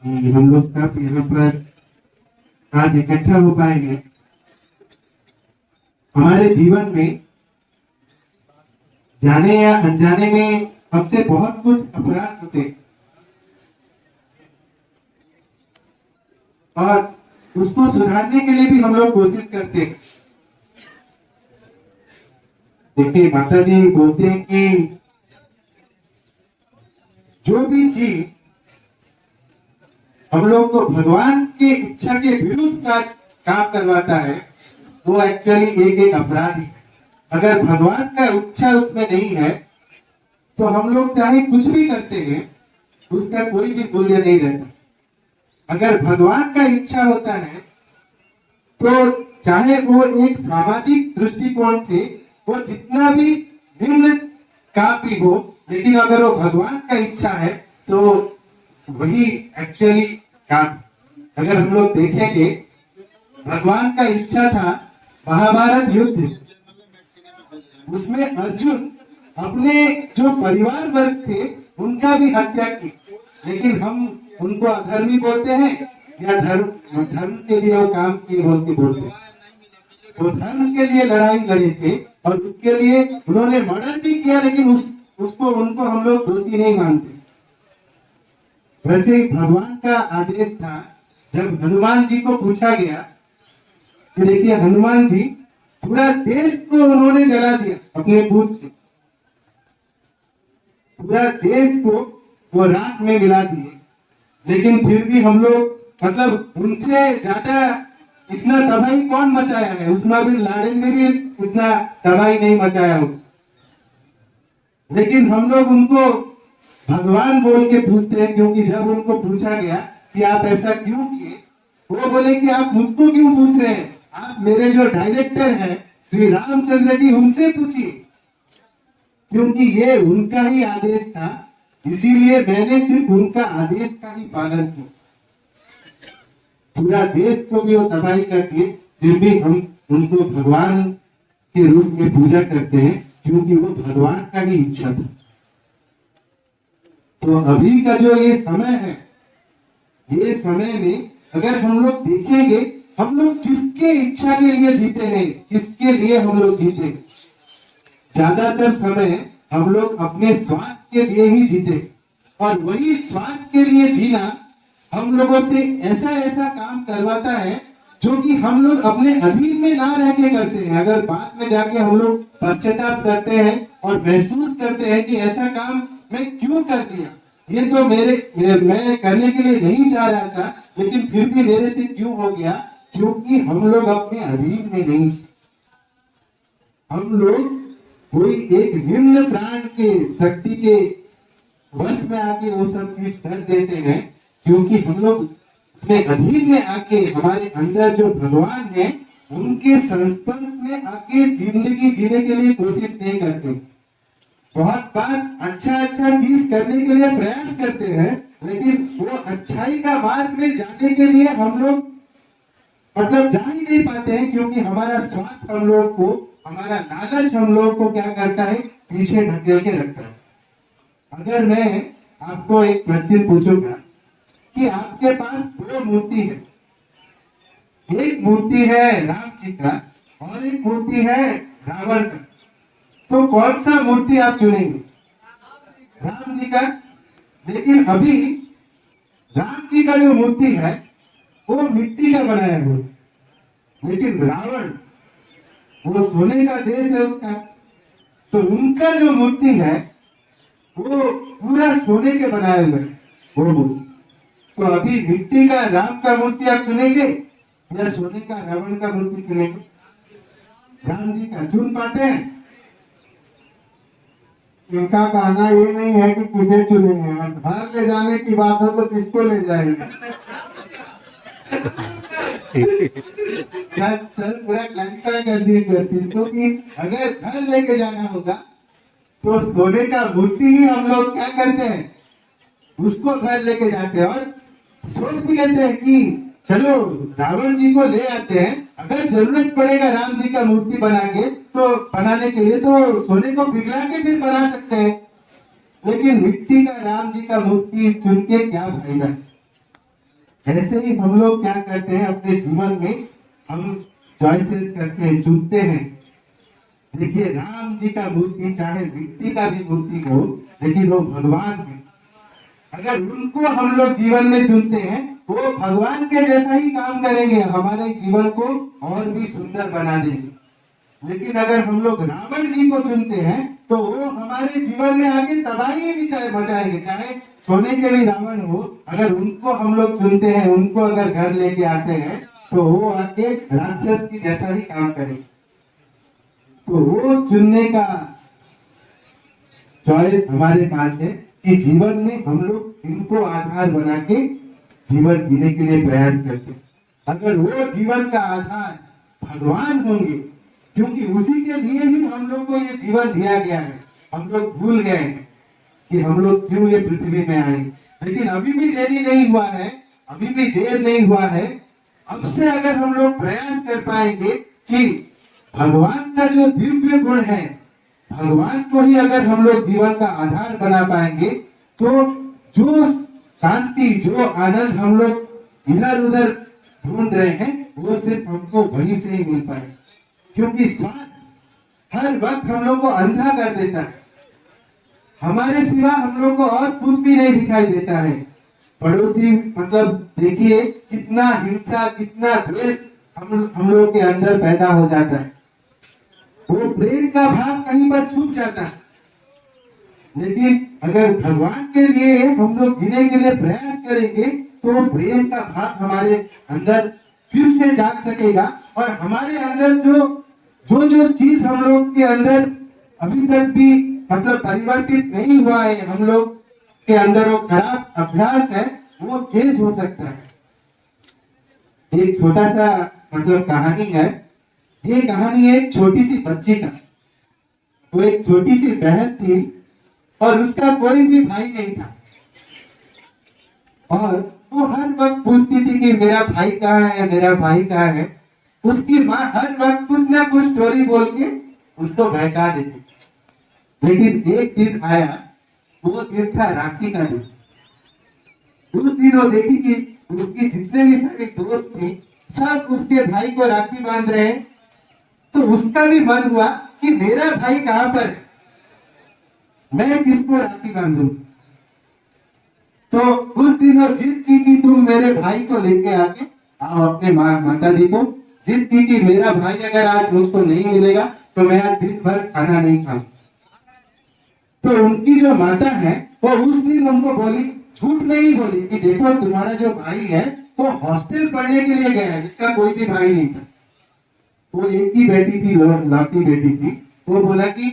कि हम लोग सब यहाँ पर आज इकट्ठा हो पाएंगे। हमारे जीवन में जाने या अनजाने में हमसे बहुत कुछ अपराध होते हैं और उसको सुधारने के लिए भी हम लोग कोशिश करते हैं। देखिए, माता जी बोलते हैं कि जो भी चीज हम लोग को भगवान की इच्छा के विरुद्ध का काम करवाता है वो एक्चुअली एक अपराध ही है। अगर भगवान का इच्छा उसमें नहीं है तो हम लोग चाहे कुछ भी करते हैं उसका कोई भी मूल्य नहीं रहता। अगर भगवान का इच्छा होता है तो चाहे वो एक सामाजिक दृष्टिकोण से वो जितना भी निम्न काम भी हो, लेकिन अगर वो भगवान का इच्छा है तो वही एक्चुअली काम। अगर हम लोग देखेंगे, भगवान का इच्छा था महाभारत युद्ध, उसमें अर्जुन अपने जो परिवार वर्ग थे उनका भी हत्या की, लेकिन हम उनको अधर्मी बोलते हैं या धर्म के लिए वो काम किए बोल के बोलते हैं। वो धर्म के लिए लड़ाई लड़े थे और उसके लिए उन्होंने मर्डर भी किया, लेकिन उनको हम लोग दोषी नहीं मानते। वैसे ही भगवान का आदेश था, जब हनुमान जी को पूछा गया कि देखिए हनुमान जी पूरा देश को उन्होंने जला दिया अपने भूत से, पूरा देश को वो राख में मिला दिए, लेकिन फिर भी हम लोग मतलब उनसे ज्यादा इतना तबाही कौन मचाया है? उस्मा बिन लादेन ने भी इतना तबाही नहीं मचाया हो, लेकिन हम लोग उनको भगवान बोल के पूछते हैं, क्योंकि जब उनको पूछा गया कि आप ऐसा क्यों किए, वो बोले कि आप मुझको क्यों पूछ रहे हैं, आप मेरे जो डायरेक्टर हैं श्री रामचंद्र जी उनसे पूछिए, क्योंकि ये उनका ही आदेश था, इसीलिए मैंने सिर्फ उनका आदेश का ही पालन किया। पूरा देश को भी वो तबाही कर दिए, फिर भी हम उनको भगवान के रूप में पूजा करते हैं, क्योंकि वो भगवान का ही इच्छा था। तो अभी का जो ये समय है, ये समय में अगर हम लोग देखेंगे, हम लोग किसके इच्छा के लिए जीते हैं, किसके लिए हम लोग जीते हैं? ज्यादातर समय हम लोग अपने स्वार्थ के लिए ही जीते, और वही स्वार्थ के लिए जीना हम लोगों से ऐसा ऐसा काम करवाता है जो कि हम लोग अपने अधीन में ना रह के करते हैं। अगर बाद में जाके हम लोग पश्चाताप करते हैं और महसूस करते हैं कि ऐसा काम मैं क्यों कर दिया, ये तो मैं करने के लिए नहीं चाह रहा था, लेकिन फिर भी मेरे से क्यों हो गया, क्योंकि हम लोग अपने अधीन में नहीं, हम लोग कोई एक निम्न प्राण के शक्ति के वश में आके वो सब चीज कर देते हैं, क्योंकि हम लोग अपने अधीन में आके हमारे अंदर जो भगवान है उनके संस्पर्श में आके जिंदगी जीने के लिए कोशिश नहीं करते। बहुत बार अच्छा चीज करने के लिए प्रयास करते हैं, लेकिन वो अच्छाई का मार्ग में जाने के लिए हम लोग मतलब जा ही नहीं पाते हैं, क्योंकि हमारा स्वार्थ हम लोग को, हमारा लालच हम लोग को क्या करता है, पीछे ढकेल के रखता है। अगर मैं आपको एक क्वेश्चन पूछूंगा कि आपके पास दो मूर्ति है, एक मूर्ति है राम जी का और एक मूर्ति है रावण का, तो कौन सा मूर्ति आप चुनेंगे? राम जी का। लेकिन अभी राम जी का जो मूर्ति है वो मिट्टी का बनाया हुआ, लेकिन रावण वो सोने का देश है उसका, तो उनका जो मूर्ति है वो पूरा सोने के बनाए हुए वो मूर्ति। तो अभी मिट्टी का राम का मूर्ति आप चुनेंगे या सोने का रावण का मूर्ति चुनेंगे? राम जी का चुन पाते हैं? इनका कहना ये नहीं है कि किसे चुनेंगे, घर ले जाने की बात हो तो किसको ले जाएंगे? सर पूरा क्लैरिफाई कर दिए क्वेश्चन को कि अगर घर लेके जाना होगा तो सोने का मूर्ति ही हम लोग क्या करते हैं, उसको घर लेके जाते हैं और सोच भी लेते हैं कि चलो रावण जी को ले आते हैं, अगर जरूरत पड़ेगा राम जी का मूर्ति बनाने के लिए तो सोने को पिघला के फिर बना सकते हैं, लेकिन मिट्टी का राम जी का मूर्ति चुन के क्या फायदा? ऐसे ही हम लोग क्या करते हैं अपने जीवन में, हम चॉइसेस करते हैं, चुनते हैं। देखिए राम जी का मूर्ति चाहे मिट्टी का भी मूर्ति हो, लेकिन वो भगवान है। अगर उनको हम लोग जीवन में चुनते हैं, वो भगवान के जैसा ही काम करेंगे, हमारे जीवन को और भी सुंदर बना देंगे। लेकिन अगर हम लोग रावण जी को चुनते हैं, तो वो हमारे जीवन में आके तबाही भी चाहे मचाएंगे, चाहे सोने के भी रावण हो। अगर उनको हम लोग चुनते हैं, उनको अगर घर लेके आते हैं, तो वो आके राक्षस की जैसा ही काम करेंगे। तो वो चुनने का चॉइस हमारे पास है कि जीवन में हम लोग इनको आधार बना के जीवन जीने के लिए प्रयास करते हैं। अगर वो जीवन का आधार भगवान होंगे, क्योंकि उसी के लिए ही हम लोग को ये जीवन दिया गया है। हम लोग भूल गए हैं कि हम लोग क्यों ये पृथ्वी में आए, लेकिन अभी भी देरी नहीं हुआ है, अभी भी देर नहीं हुआ है। अब से अगर हम लोग प्रयास कर पाएंगे कि भगवान का जो दिव्य गुण है, भगवान को ही अगर हम लोग जीवन का आधार बना पाएंगे, तो जो शांति, जो आनंद हम लोग इधर उधर ढूंढ रहे हैं, वो सिर्फ हमको वहीं से ही मिल पाए। क्योंकि स्वार्थ हर वक्त हम लोग को अंधा कर देता है, हमारे सिवा हम लोग को और कुछ भी नहीं दिखाई देता है। पड़ोसी मतलब देखिए कितना हिंसा, कितना द्वेष हम लोग के अंदर पैदा हो जाता है। वो प्रेम का भाव कहीं पर छुप जाता है। लेकिन अगर भगवान के लिए हम लोग जीने के लिए प्रयास करेंगे, तो वो प्रेम का भाव हमारे अंदर फिर से जाग सकेगा। और हमारे अंदर जो चीज हम लोग के अंदर अभी तक भी मतलब परिवर्तित नहीं हुआ है, हम लोग के अंदर वो खराब अभ्यास है, वो चेंज हो सकता है। एक छोटा सा मतलब कहानी है। ये कहानी है एक छोटी सी बच्ची का। वो एक छोटी सी बहन थी और उसका कोई भी भाई नहीं था, और वो हर वक्त पूछती थी कि मेरा भाई कहाँ है, मेरा भाई कहाँ है। उसकी माँ हर वक्त कुछ ना कुछ स्टोरी बोल के उसको बहका देती। लेकिन एक दिन आया, वो दिन था राखी का दिन। उस दिन वो देखी कि उसकी जितने भी सारे दोस्त थे, सब उसके भाई को राखी बांध रहे हैं। तो उसका भी मन हुआ कि मेरा भाई कहाँ पर है, मैं किसको राखी बांधूं। तो उस दिन वो जिद की कि तुम मेरे भाई को लेके आके आओ अपने माता जी को। जिद की कि मेरा भाई अगर आज मुझको नहीं मिलेगा, तो मैं आज दिन भर खाना नहीं खाऊं। तो उनकी जो माता है, वो उस दिन उनको बोली, झूठ नहीं बोली, कि देखो तुम्हारा जो भाई है वो हॉस्टल पढ़ने के लिए गया है, इसका कोई भी भाई नहीं था। वो एक ही बेटी थी, लौती बेटी थी। वो बोला कि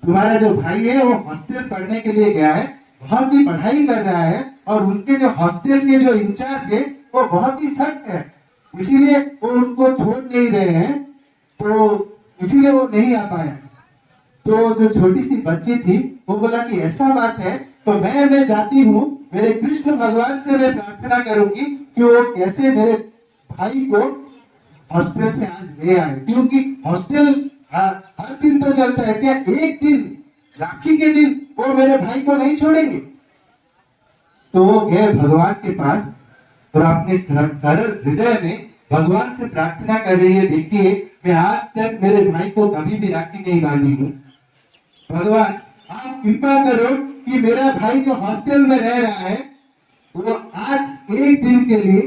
तुम्हारा जो भाई है वो हॉस्टल पढ़ने के लिए गया है, बहुत ही पढ़ाई कर रहा है, और उनके जो हॉस्टल के जो इंचार्ज है वो बहुत ही सख्त है, इसीलिए वो उनको छोड़ नहीं रहे हैं, तो इसीलिए वो नहीं आ पाया। तो जो छोटी सी बच्ची थी वो बोला कि ऐसा बात है, तो मैं जाती हूँ, मेरे कृष्ण भगवान से मैं प्रार्थना करूंगी कि वो कैसे मेरे भाई को हॉस्टल से आज ले आए। क्योंकि हॉस्टल हर दिन तो चलता है, क्या एक दिन राखी के दिन वो मेरे भाई को नहीं छोड़ेंगे। तो वो गए भगवान के पास और अपने सरल हृदय में भगवान से प्रार्थना कर रही है, देखिए मैं आज तक मेरे भाई को कभी भी राखी नहीं बांधी हूँ, भगवान आप कृपा करो कि मेरा भाई जो हॉस्टल में रह रहा है, वो आज एक दिन के लिए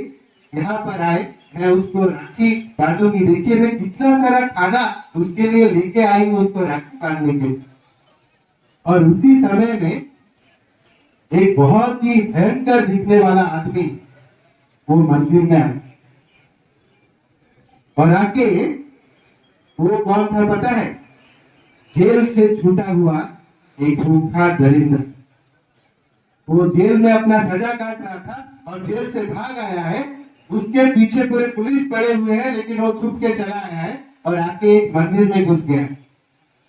यहाँ पर आए, मैं उसको राखी बांधूंगी। देखिए मैं कितना सारा खाना उसके लिए लेके आई हूँ, उसको राखी बांधने के। और उसी समय में एक बहुत ही भयंकर दिखने वाला आदमी वो मंदिर में आया, और आके वो कौन था पता है? जेल से छूटा हुआ एक भूखा दरिंदा। वो जेल में अपना सजा काट रहा था और जेल से भाग आया है। उसके पीछे पूरे पुलिस पड़े हुए हैं, लेकिन वो छुप के चला आया है और आके एक मंदिर में घुस गया है।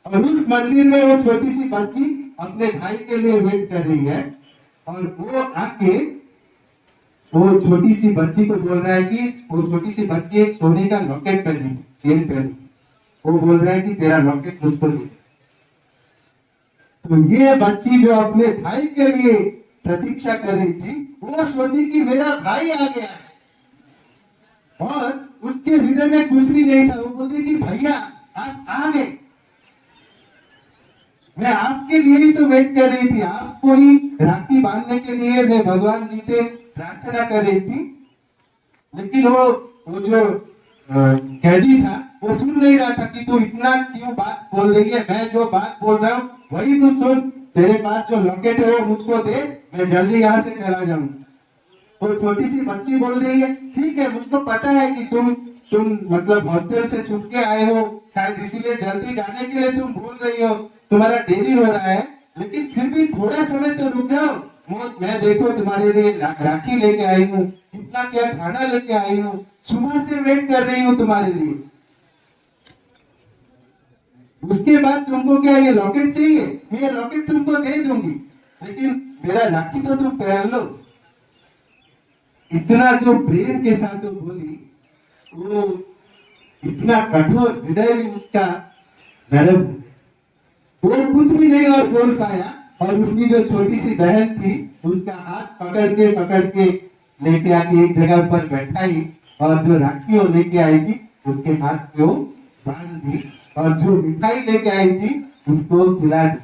और उस मंदिर में वो छोटी सी बच्ची अपने भाई के लिए वेट कर रही है, और वो आके वो छोटी सी बच्ची को बोल रहा है कि वो छोटी सी बच्ची एक सोने का लॉकेट पहनी, चेन पहनी। वो बोल रहा है कि तेरा लॉकेट मुझको दे। तो ये बच्ची जो अपने भाई के लिए प्रतीक्षा कर रही थी, वो सोची कि मेरा भाई आ गया है, और उसके हृदय में कुछ भी नहीं था। वो बोलती कि भैया आप आ गए, मैं आपके लिए ही तो वेट कर रही थी, आपको ही राखी बांधने के लिए मैं भगवान जी से प्रार्थना कर रही थी। लेकिन वो जो कैदी था वो सुन नहीं रहा था कि तू इतना क्यों बात बोल रही है, मैं जो बात बोल रहा हूँ वही तू सुन, तेरे पास जो लॉकेट है वो मुझको दे, मैं जल्दी यहाँ से चला जाऊंगा। वो छोटी सी बच्ची बोल रही है ठीक है, मुझको पता है कि तुम मतलब हॉस्टल से छूट के आए हो, शायद इसीलिए जल्दी जाने के लिए तुम बोल रही हो, तुम्हारा देरी हो रहा है, लेकिन फिर भी थोड़ा समय तो रुक जाओ। मैं देखो तुम्हारे लिए राखी लेके आई हूँ, इतना क्या खाना लेके आई हूँ, सुबह से वेट कर रही हूँ तुम्हारे लिए। उसके बाद तुमको क्या ये लॉकेट चाहिए? ये लॉकेट तुमको दे दूंगी, लेकिन मेरा राखी तो तुम पहन लो। इतना जो प्रेम के साथ वो बोली, वो इतना कठोर हृदय भी उसका नरम, वो कुछ भी नहीं और बोल पाया। और उसकी जो छोटी सी बहन थी उसका हाथ पकड़ के लेके आके एक जगह पर बैठाई, और जो राखी वो लेके आई थी उसके हाथ पे वो बांध दी, और जो मिठाई लेके आई थी उसको खिला दी।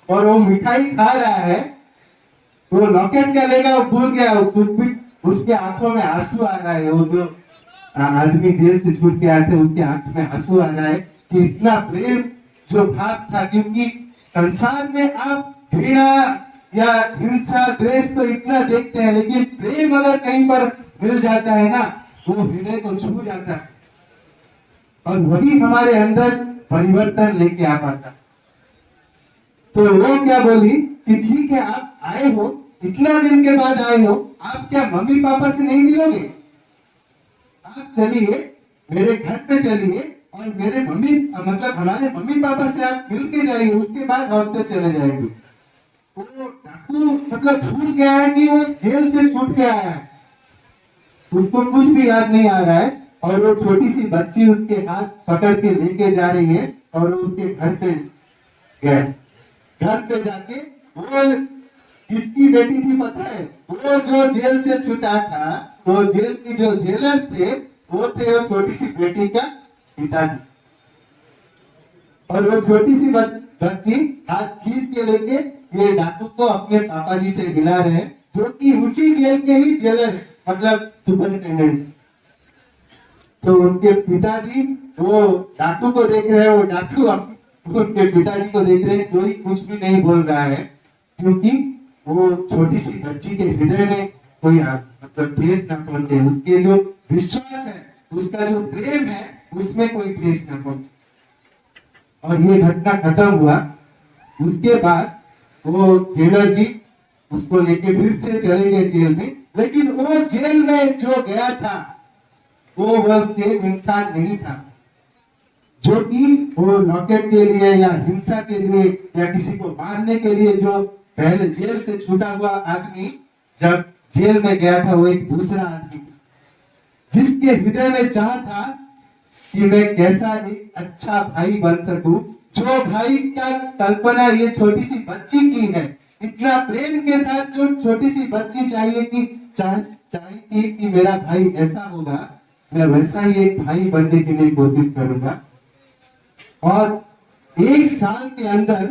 और वो मिठाई खा रहा है, वो लॉकेट क्या लेगा वो भूल गया, वो कुछ भी, उसके आंखों में आंसू आ रहा है। वो जो आदमी जेल से छूट के आए थे उसके आंख में आंसू आ रहा है कि इतना प्रेम जो भाव था। क्योंकि संसार में आप घृणा या हिंसा द्वेष तो इतना देखते हैं, लेकिन प्रेम अगर कहीं पर मिल जाता है ना, वो हृदय को छू जाता है, और वही हमारे अंदर परिवर्तन लेके आ पाता। तो वो क्या बोली कि ठीक है आप आए हो, इतना दिन के बाद आए हो, आप क्या मम्मी पापा से नहीं मिलोगे? आप चलिए मेरे घर पे चलिए, और मेरे मम्मी मतलब हमारे मम्मी पापा से आप मिल के जाइए, उसके बाद हॉस्टल चले जाएंगे। वो डाकू मतलब भूल गया है कि वो जेल से छूट के आया है, उसको कुछ भी याद नहीं आ रहा है। और वो छोटी सी बच्ची उसके हाथ पकड़ के लेके जा रही है, और वो उसके घर पे गए। घर पे जाके वो किसकी बेटी थी पता है? वो जो जेल से छूटा था, वो जेल की जो जेलर थे वो थे वो छोटी सी बेटी का पिताजी। और वो छोटी सी बच्ची हाथ खींच के लेके ये डाकू को अपने पापा जी से मिला रहे हैं, जो कि उसी जेल के ही जेलर है, मतलब सुपरिटेंडेंट। तो उनके पिताजी वो डाकू को देख रहे हैं, वो डाकू उनके पिताजी को देख रहे हैं, कोई कुछ भी नहीं बोल रहा है, क्योंकि वो छोटी सी बच्ची के हृदय में कोई मतलब ठेस न पहुंचे, उसके जो विश्वास है, उसका जो प्रेम है, उसमें कोई ठेस न पहुंचे। और ये घटना खत्म हुआ। उसके बाद वो जेलर जी उसको लेके फिर से चले गए जेल में, लेकिन वो जेल में जो गया था वो सेम इंसान नहीं था, जो कि वो लॉकेट के लिए या हिंसा के लिए या किसी को मारने के लिए जो पहले जेल से छूटा हुआ आदमी जब जेल में गया था, वो एक दूसरा आदमी था, जिसके हृदय में चाह था कि मैं कैसा एक अच्छा भाई बन सकूं, जो भाई का कल्पना ये छोटी सी बच्ची की है। इतना प्रेम के साथ जो छोटी सी बच्ची चाहिए कि चाहती कि मेरा भाई ऐसा होगा, मैं वैसा ही एक भाई बनने के लिए कोशिश करूंगा। और 1 साल के अंदर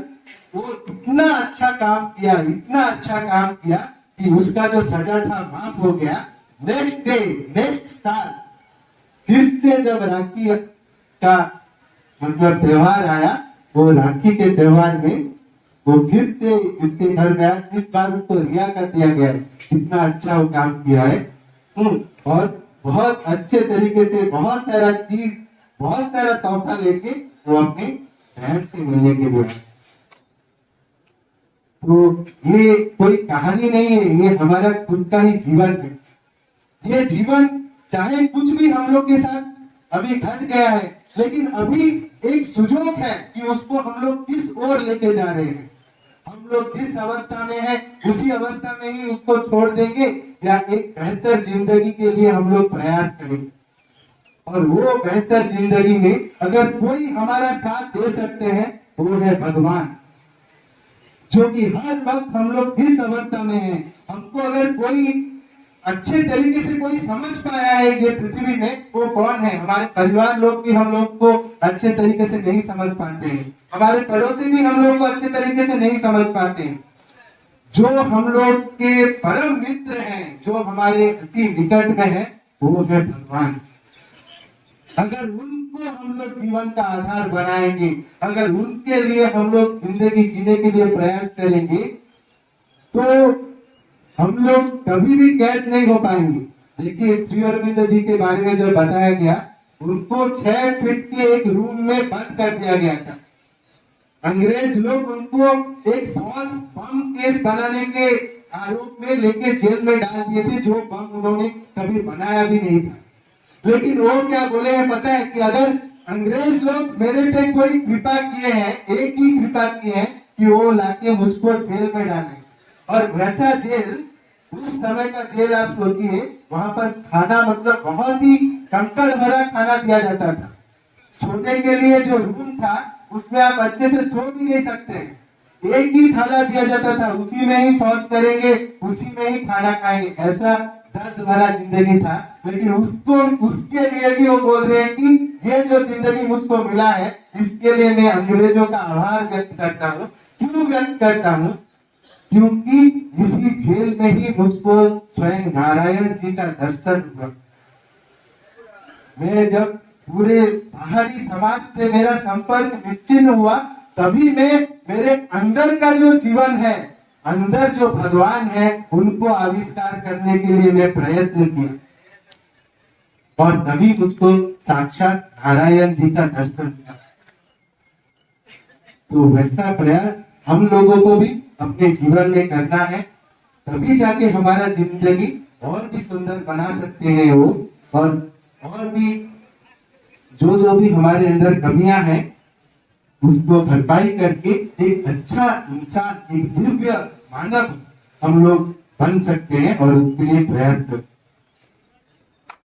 वो इतना अच्छा काम किया, इतना अच्छा काम किया कि उसका जो सजा था माफ हो गया। नेक्स्ट डे, नेक्स्ट साल फिर से जब राखी का मतलब त्योहार आया, वो राखी के त्योहार में वो फिर से इसके घर में आया। इस बार उसको रिया कर दिया गया है, इतना अच्छा वो काम किया है। और बहुत अच्छे तरीके से बहुत सारा चीज, बहुत सारा तोहफा लेके वो अपनी बहन से मिलने के लिए। तो ये कोई कहानी नहीं है, ये हमारा खुद का ही जीवन है। ये जीवन चाहे कुछ भी हम लोग के साथ अभी घट गया है, लेकिन अभी एक सुजोग है कि उसको हम लोग किस ओर लेके जा रहे हैं। हम लोग जिस अवस्था में है उसी अवस्था में ही उसको छोड़ देंगे, या एक बेहतर जिंदगी के लिए हम लोग प्रयास करेंगे। और वो बेहतर जिंदगी में अगर कोई हमारा साथ दे सकते हैं, वो है भगवान, जो कि हर वक्त हम लोग जिस अवस्था में हैं, हमको अगर कोई अच्छे तरीके से कोई समझ पाया है ये पृथ्वी में, वो कौन है? हमारे परिवार लोग भी हम लोग को अच्छे तरीके से नहीं समझ पाते हैं, हमारे पड़ोसी भी हम लोग को अच्छे तरीके से नहीं समझ पाते हैं। जो हम लोग के परम मित्र हैं, जो हमारे अति निकट में है, वो है भगवान। अगर उनको हम लोग जीवन का आधार बनाएंगे, अगर उनके लिए हम लोग जिंदगी जीने के लिए प्रयास करेंगे, तो हम लोग कभी भी कैद नहीं हो पाएंगे। देखिए श्री अरविंद जी के बारे में जो बताया गया, उनको 6 फीट के एक रूम में बंद कर दिया गया था। अंग्रेज लोग उनको एक फॉल्स बम केस बनाने के आरोप में लेके जेल में डाल दिए थे, जो बम उन्होंने कभी बनाया भी नहीं था। लेकिन वो क्या बोले हैं पता है? कि अगर अंग्रेज लोग मेरे पे कोई कृपा किए हैं, एक ही कृपा किए हैं कि वो लाके मुझको जेल में डाले। और वैसा जेल, उस समय का जेल आप सोचिए, वहां पर खाना मतलब बहुत ही कंकड़ भरा खाना दिया जाता था। सोने के लिए जो रूम था, उसमें आप अच्छे से सो भी नहीं सकते। एक ही थाला दिया जाता था, उसी में ही शौच करेंगे, उसी में ही खाना खाएंगे। ऐसा दर्द भरा जिंदगी था। लेकिन उसके लिए भी वो बोल रहे हैं कि ये जो जिंदगी मुझको मिला है, इसके लिए मैं अंग्रेजों का आभार व्यक्त करता हूँ। क्यों व्यक्त करता हूँ? क्योंकि इसी जेल में ही मुझको स्वयं नारायण जी का दर्शन हुआ। मैं जब पूरे बाहरी समाज से मेरा संपर्क निश्चिन्न हुआ, तभी मैं मेरे अंदर का जो जीवन है, अंदर जो भगवान है, उनको आविष्कार करने के लिए मैं प्रयत्न किया, और तभी मुझको साक्षात नारायण जी का दर्शन हुआ। तो वैसा प्रयास हम लोगों को भी अपने जीवन में करना है, तभी जाके हमारा जिंदगी और भी सुंदर बना सकते हैं वो। और भी जो भी हमारे अंदर कमियां हैं, उसको भरपाई करके एक अच्छा इंसान, एक दिव्य मानव हम लोग बन सकते हैं, और उसके लिए प्रयास कर सकते हैं।